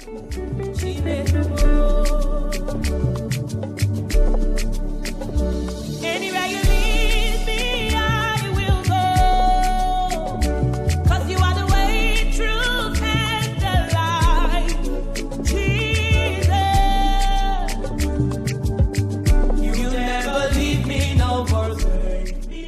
Anywhere you lead me, I will go. 'Cause you are the way, truth, and the light. Jesus, you never leave me, no forsake me.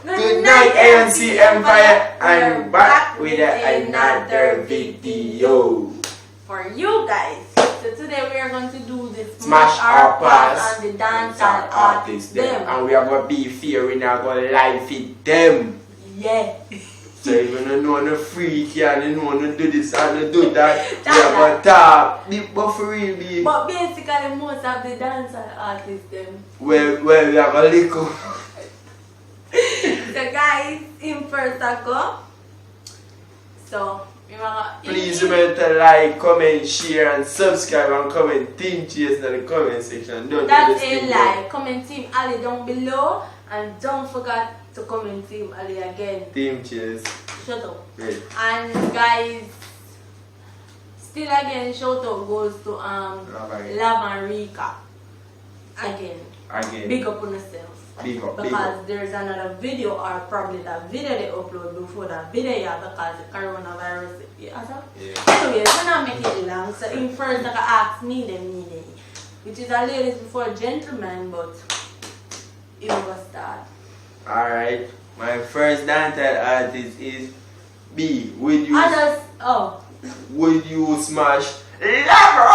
Good night, ANC Empire. I'm back with another video for you guys. So today we are going to do this Smash or Pass on the dancehall artists them. and we are going to be fair. We're not going to live feed them. Yeah. So if you don't know the freak here and you know to do this and to do that, we are going to talk deep but for real be. But basically most of the dancehall artists them. Well, we are going to lick up. So guys, in first I go. So please remember to like, comment, share and subscribe and comment Team Chase in the comment section. Don't that's a lie. Comment Team Ali down below and don't forget to comment Team Ali again. Team Chase. Shut up. Right. And guys, still again shout out goes to Lava and Rika. Again. Big up on yourselves. Big up. Because there's another video or probably that video they upload before that video, yeah, because the coronavirus. Yeah. Anyway, we're not making it long. So in first like ask me them which is a ladies before gentlemen, but it was start. Alright. My first dancehall artist is B. Would you smash Lover?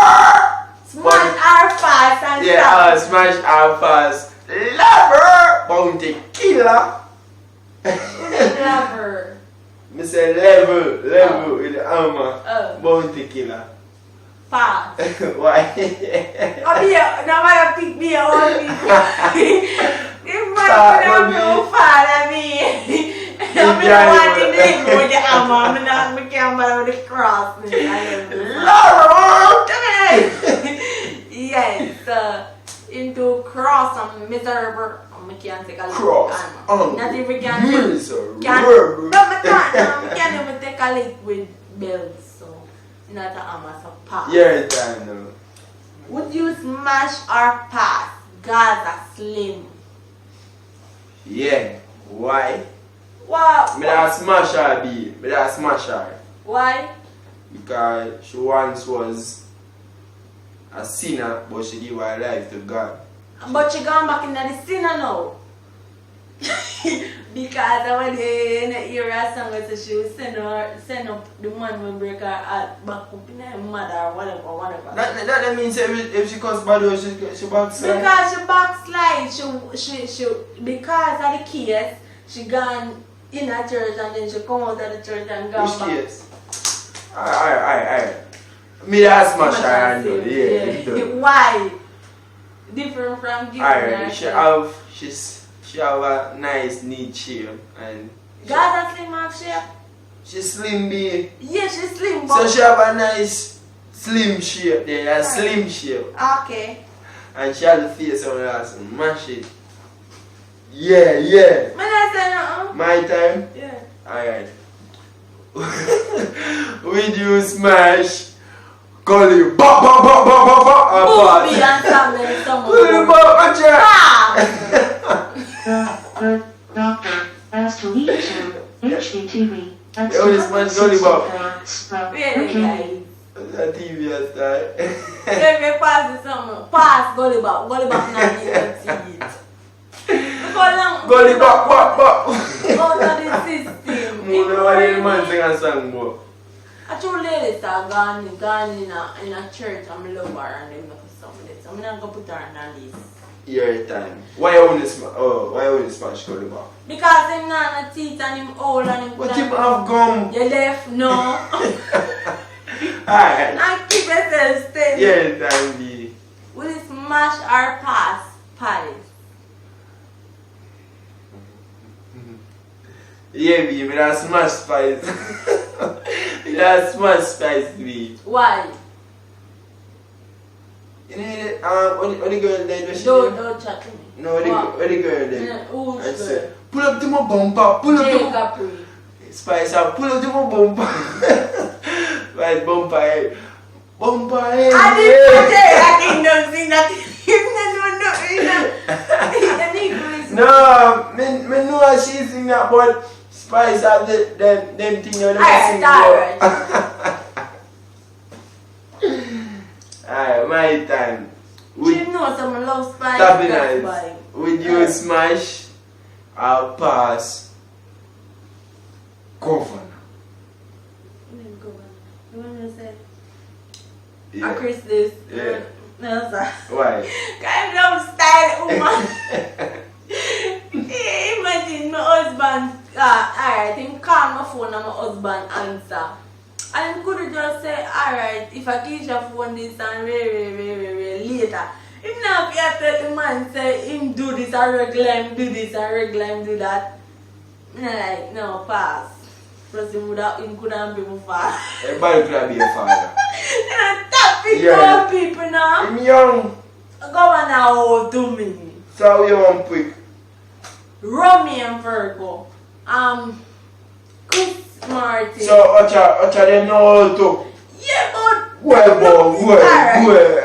Smash our fast and smash our fast Lover Bounty Killer. Lover. Me say level with the armor. Bounty Killer. Fast. Why? Now I pick me up on me. If my friend no fat at me. I'm not wanting to go with the armor. I'm not with the cross. Yes. Into cross and miserable. I can't take a lick. Cross. Not even can't even take a lick with bells. So not a armor, so pass. Yeah, time now. Would you smash or pass Gaza Slim? Yeah. Why? Wow. Me that smash her B. Me that smash her. Why? Because she once was a sinner, but she gave her life to God. But she gone back in the sinner now. Because when they hear her song, she will send up the man will break her heart back up in her mother or whatever. That means if she comes bad, she backslide. Because she backslide, she because of the case, she gone in a church and then she come out of the church and gone back. Which case? Alright. Me that smash her and do. Yeah. Why? Different from giving her. She have a nice neat shape and Gaza Slim have shape? She slim B. Yeah, she's slim. So she have a nice slim shape there, a slim shape. Okay. And she has the face on her ass and mash it. Yeah. My time? Yeah. Alright. Would you smash Gully Bop Bop Bop Bop Bop Bop Boom, be and someone. Gully Bop Bop As to leave to HDTV. Yo, this man's Gully Bop. Really, guys? That TV has that. Let me pass this summer. Pass Gully Bop. Gully Bop not even see it. Gully Bop Bop Bop. Out of the system. The man sing a song, bro. Actually, ladies are gone in a church. I'm love her and they make some of it. So I'm not going to put her in a list. Your time. Why you want to smash Gully Bop? Because him not a teeth and him old and him But him have gum. You left? No. Alright. And keep yourself steady. Your time, B. Will it smash or pass? Pass. Yeah, B, but that's smash spice. That's smash spice, B. Why? You know, what the girl did? Don't chat to me. No, what the girl did? Who say, pull up to my bumper, pull up to Jay my... Capri. Spice up, pull up to my bumper. Right, bumper head. Bumper head. I didn't say I didn't sing that. No, me know how she sing that, but Spice up them thing you never sing. Alright. Alright, my time. You know some love Spice. Tapping that's eyes. why. Would you smash or pass governor? You want to say? Yeah. Chris this. Yeah. No, sir. Why? Kind of style, woman. Imagine my husband. Alright, him call my phone and my husband answer. And him could just say, alright, if I keep your phone this and very later. Him now can tell the man say him do this and regular him do this and regular him do that. I'm like, no, pass. Plus him couldn't be my father. Everybody could be a father. Top Yeah. people now. I'm young, Go on now to me. so you want quick. Romy and Virgo. Chris Martin. So, Ocha, they know how to. Yeah, but Well.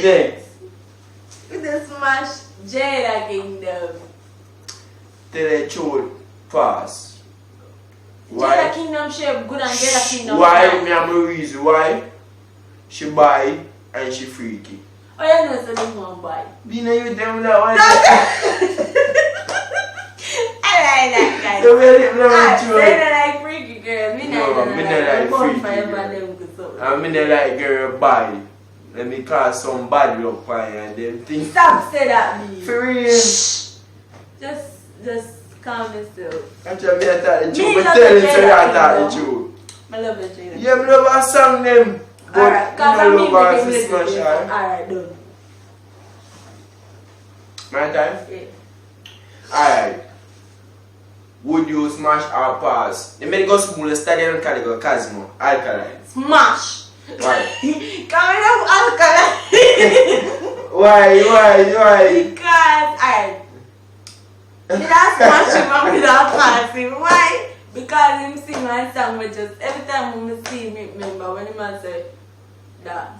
Next, with the smash Jada Kingdom. Telechool pass. Jada Why? Kingdom shape good and Jada Kingdom. Why? bad. Me have a reason why. She buy and she freaky. Oh, you know, so this one boy. You know you tell me that one. I like that guy. You really know I it true. say that like freaky girl. Me No, not me like not like bonfire, freaky but girl. them good so. I mean, they like girl body. Let me call some body up on you and them things. Stop say that me. For real. Just calm yourself. I'm trying to talk the Me truth, but love tell the you so you Jada talk the Kingdom. truth. I love it, Jada. Yeah, me love a song them. But Alright, cause I'm you me know love making her to little smash things. her. Alright, done. My time? Yeah. Alright. Would you smash or pass? They may go small stadium can go Casino, Alkaline. Smash. Why? Coming up alkaline. Why? Because alright. Me not smash him and me not pass him. Why? Because him sing my song with just every time when I see him remember when him a say that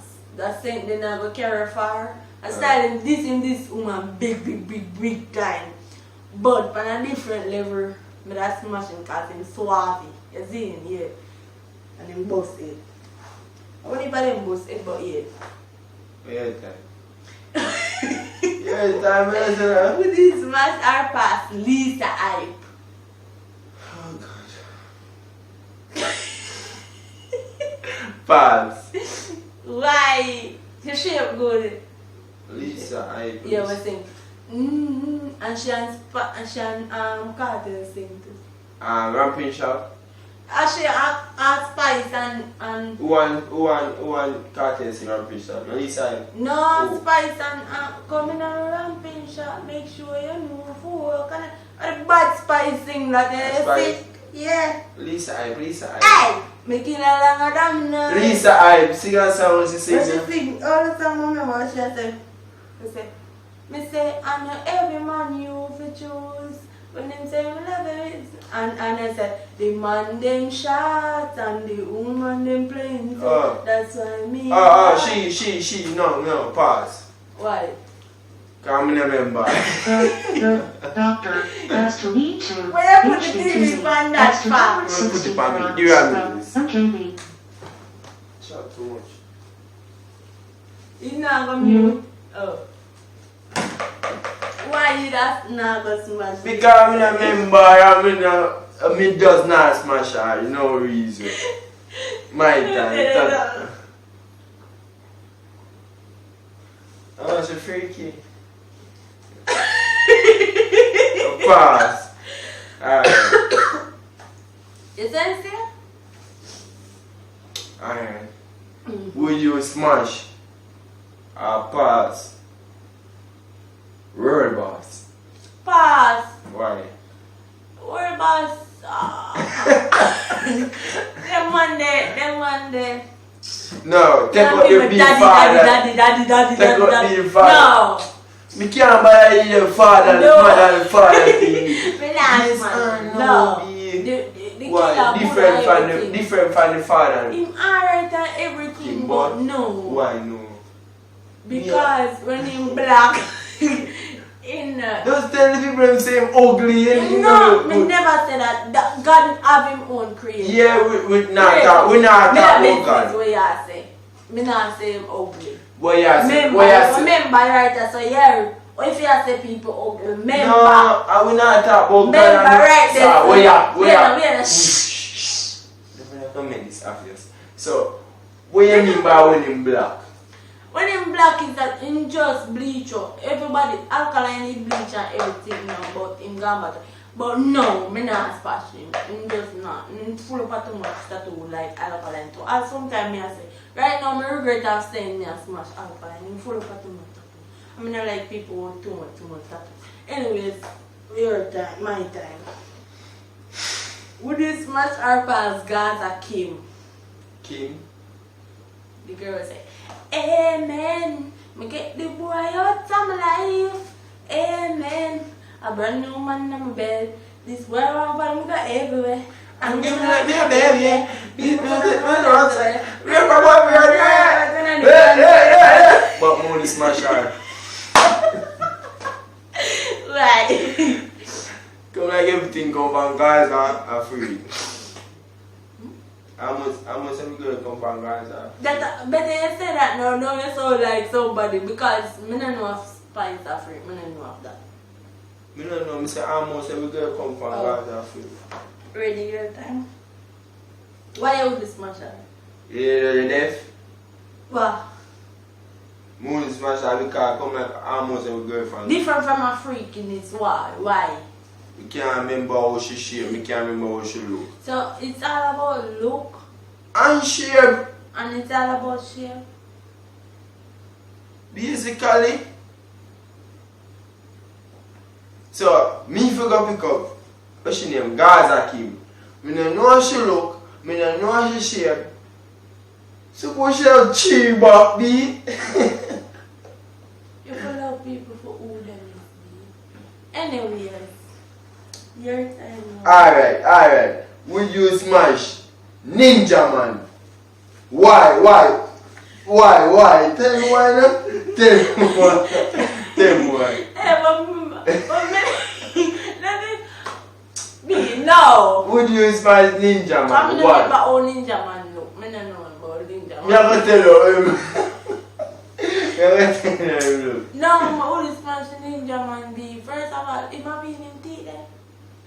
saint they never carry far. I started this woman big time. But on a different level, me that smash him cause him suave. You see him, yeah. And him bust it. I won't even him bust it, but yeah. Yeah, time. Yeah, time, man. With this smash our pass, Lisa Hype. Oh, God. Pass. Why? Her shape good. Lisa, I. Yeah, we sing. And she and Carter sing too. Ramping shop. And she and Spice and Who want cartels in ramping shop? Lisa. no Oh. Spice and coming on ramping shop. Make sure you know for kind of bad Spice sing that they Spice. sing. Yeah. Lisa, Hey, making a longer damn now. Lisa, I sing a song. She When she sings. sing all the time, I remember what she said. Me say, I know every man you fi choose. When them say me love it, and I said, the man them shot and the woman them playing. Oh. That's why me. She, no, pass. Why? Come remember. Doctor has to lead to Where put the TV on that far? Put it on me. You have me. Okay, Chat too much. You not gonna mute? Oh. Why you that not gonna smash? Because I remember, I does not smash her, no reason. My time. Oh, it's a freaky. Pass. Alright. You sincere? Alright. Would you smash or pass? World boss. Pass. Why? Where boss? Them one day. No, take Them out your people big daddy, father. daddy. Take out Daddy. the father. No. Me can't buy your father, No. mother, and father thing. Me not Yes, man. I No. know, babe. The Why? killer Different good from everything. the different from the father. Him alright and everything, but no. Why no? Because when him black, in Just tell the people them say him ugly and you no, know. me never say that. That God have him own creation. Yeah, we not talk. We not Me talk not about God. what you say. Me not say him ugly. What you say? Remember, What you say? remember right? So yeah, if you say people ugly, remember. No, I will not talk about God. Remember right So, there. where you? Shh. Let me make this obvious. So, what you mean by when him black? When him black is that him just bleach up. Everybody alkaline he bleach and everything now, but him gone back. But no, me not splash him. Him just not. Him full of too much tattoo like alkaline too. And sometimes me I say, right now me regret of saying me a smash alkaline. Him full of too much tattoo. I mean I like people with too much tattoo. Anyways, your time, my time. Would you smash our pals Gaza Kim? Kim? The girl say, Amen. Me get the boy out of my life. Amen. A brand new man in my bed. This world I'm go everywhere. I'm giving like me a baby. But money smash her. Right. Come like everything come from guys are free. I must have girl come from guys are. That better you say that now. No, you so like somebody because me don't know of spice are free. Me don't know of that. Me don't know, me say almost every girl come from guys are free. Ready your time. Why you would smash her? Yeah, the deaf. Wow. Moon smash her because come like almost every girl from. Different from a freakiness. Why? Why? We can't remember how she shape, we can't remember how she look. So it's all about look And shape, and it's all about shape. basically. So, me figure pick up, what she name, Gaza Kim. Me don't know how she look, me don't know how she shape. Suppose she have cheap back beat. You follow people for who them is. Anyways, your time now. Alright. Would you smash Ninja Man? Why? Tell me why now? Tell me why. Hey, but no. Would you smash Ninja I'm Man? not Why? about all ninja man look. I don't know about ninja Me have man. to tell you him. Me have to tell you him. No, my only smash ninja man be first of all, it might be in teeth there.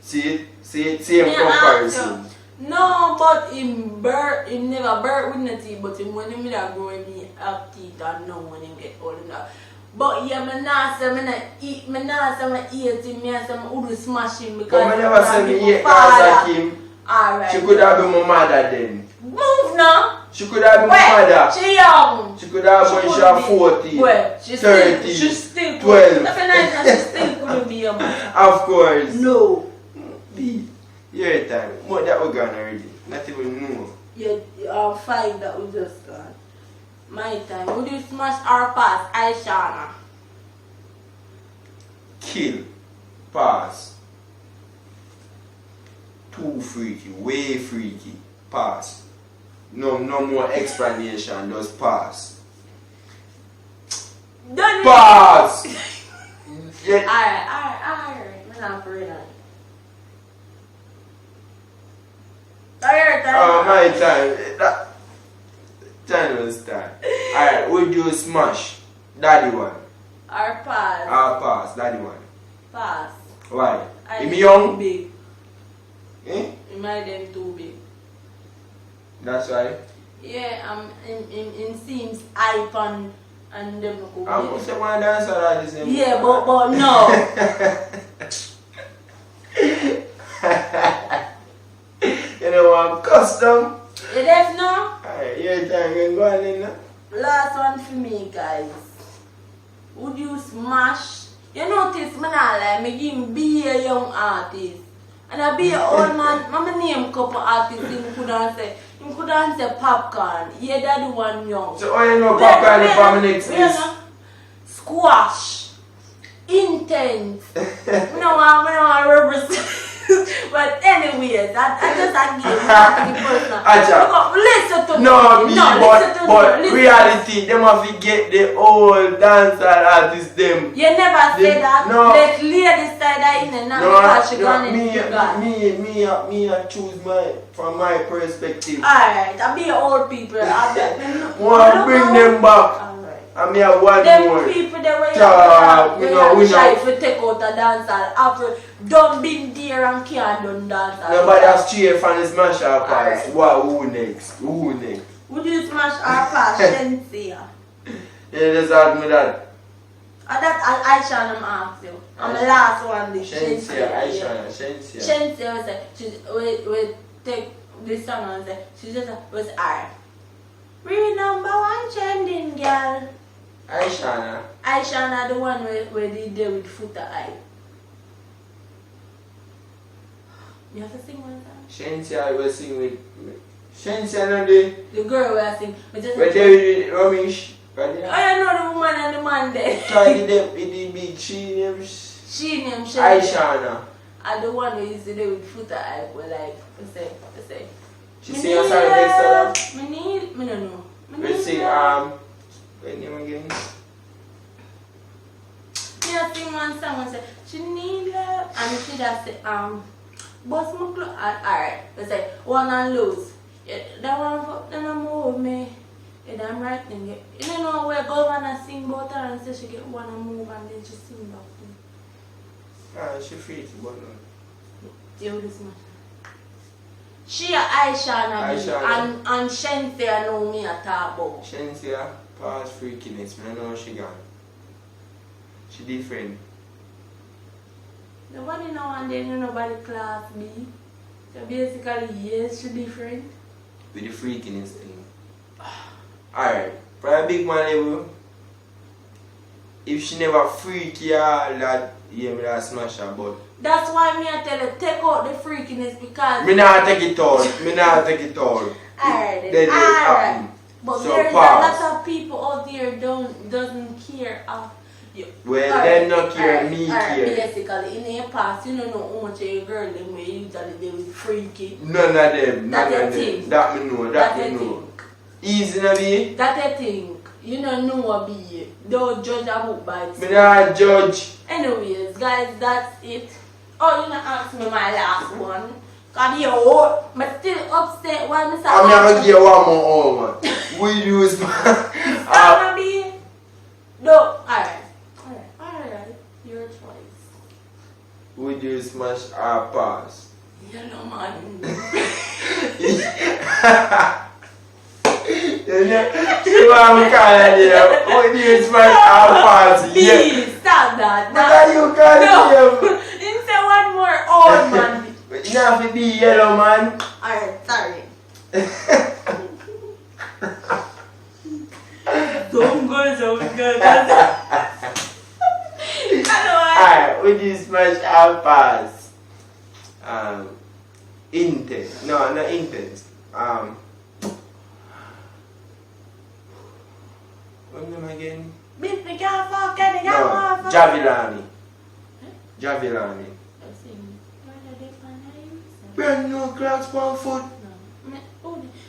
See him Me comparison. ask you. No, but him never birth with no teeth, but him when him that growing he have teeth and no when him get old enough. But yeah, me not say me not eat him, me I say me would smash him because But me never say me him hate father. Gaza Kim. Alright. She could have been my mother then. Move now. She could have been my Wait, mother. she young. She could have when she was 14, Wait, she 30, still 12. Definitely, she still couldn't be a mother. Of course. No. B. Your time. More that we gone already. Not even know. You are five that we just got. My time. Would you smash our pass, Aishana? Kill. Pass. Too freaky. Way freaky. Pass. No more explanation. Just pass. Don't Pass. Yeah. Alright. I'm not afraid of it. Alright, My time. That time was time. Alright, would you smash? Daddy one. Our pass. Pass. Daddy one. Pass. Why? I Him young? Too big. Eh? Him I them too big. That's why. Yeah, in seems hype and them go I'm big. going to want to dance at the same Yeah, but no. You know, I'm custom. You deaf now? Alright, your time can go on in now. Last one for me, guys. Would you smash? You notice me not like me give him be a young artist. And I be an old man, I name couple artists him couldn't say Popcorn. Yeah, that the one young. So, how you know Popcorn is for my next list? Squash. intense. I don't want to represent. But anyways, I just again want to be personal. Acha. Listen to No, me. me, Listen to but me. Listen. reality, them have to get the old dancehall artists them. You never They- say that. no. Let ladies say that in and now because she gone into God. Me, I choose from my perspective. Alright, I be old people. Want bring them back. Alright. I mean, I want Them more. people they were Talk, we try know. to take out a dancehall after done been there and can't done dancehall. Nobody has straight from the smash our parts. Alright. What? Who next? Who next? Would you smash our past Shensia? Yeah, just ask me that. That Aisha I'm ask you. I'm the last one. The Shensia, yeah. Aisha, Shensia. Shensia was like, we take this song and say, she just was alright. We number one trending girl. Aisha. Aisha the one where they did with Foota Eye. You have to sing one time. Shensia, I will sing with. Shensia, no day. The girl will sing. But just But there, Ramesh. Right there. I know the woman and the man there. Try to them, it big she name. She named Shensia. Aisha. And the one who used to do with Foota Eye were like, they say. She sing a song next to her. Me no know. We sing, wait, name again? Yeah, sing one song and say, she need love. And she just say, boss my clothes. Alright, they say, one and lose. Yeah, that one for, then I'm move me. Yeah, I'm right thing. You don't know where governor sing about her and say she get one and move and then she sing back to me. She free to but no. You this man. She a Aisha Aisha, and Shensia know me a talk about. Shensia, past freakiness, I don't know she gone. She different. Nobody know and then nobody class B. So basically, yes, she different. With the freakiness thing. Alright, for a big man level, if she never freak ya, that yeah, me that smash her, but That's why me I tell you, take out the freakiness because me not take it all. Me not take it all. Alright, Then it alright. happen. But So there's pause. a lot of people out there doesn't care of you. Well, Alright, them not care, alright, me alright, care. Basically, in the past, you don't know how much of your girl them where usually they was freaky. None of them, none That of you them. think. That me know, that That me you know. think. Easy na be. That I think. You don't know what be. Don't judge a book by its Me not judge. Anyways, guys, that's it. Oh, you not ask me my last one. Cause you old, but still upset why Mr. I'm gonna give you one more hour, man. We use my. Stop me. No, alright. Your choice. We do smash our pass. Yellow man. You want me call it there? We do smash our pass. Yeah. Please, stop that. What are you calling No. You say one more old man. You have to be yellow, man. Alright, sorry. Don't go. Alright, we do smash our pass. Intense. No, not intense. What's name again? Bitch, me can't fuck No, Javilani. Javilani. Brand new clocks, 1 foot.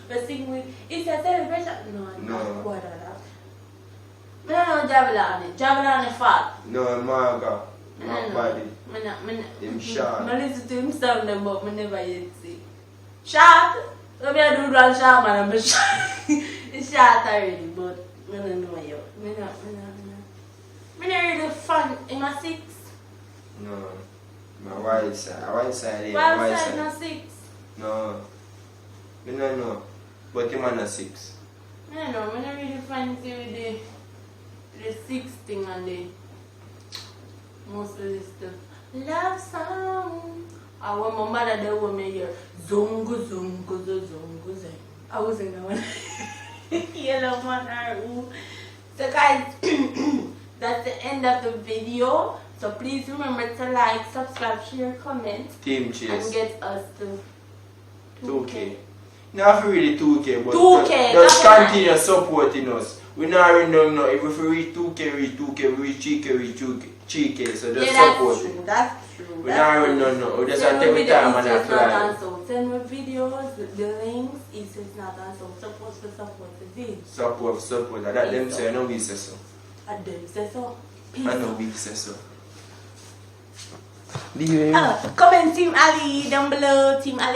But sing with, it's a celebration. No. No. No, Javelin fat. No, Marga. My body. Him short. I listen to him sound them, but I never yet see. Short? Let me do that short, man. I'm short. It's short already, but I don't know you. I not really fun in my 6. No. My white side. White side, yeah. Well, White side side. not 6. No. I don't know. But him on a 6. I don't know. I not really fancy with the 6 thing and the most of this stuff. Love song. I want my mother that would make her zongo zongo zongo zeng. I was in the one. Yellow man or who. So guys, that's the end of the video. So please remember to like, subscribe, share, comment, Team and Chase. get us to 2K. Not really 2K, but 2K, just that's continue supporting us. We not really know if we reach 2K, we reach 3K, we reach 2K. 3K, so just Yeah, support that's it. true. That's true. We don't run no. We just Send take me the time and videos, it's not apply. on so. Send me videos, the links, it's not on so. Support the vid. Support. That them say, I know we say so. And them say so. Peace. I know we say so. Comment Team Ali down below. Team Ali.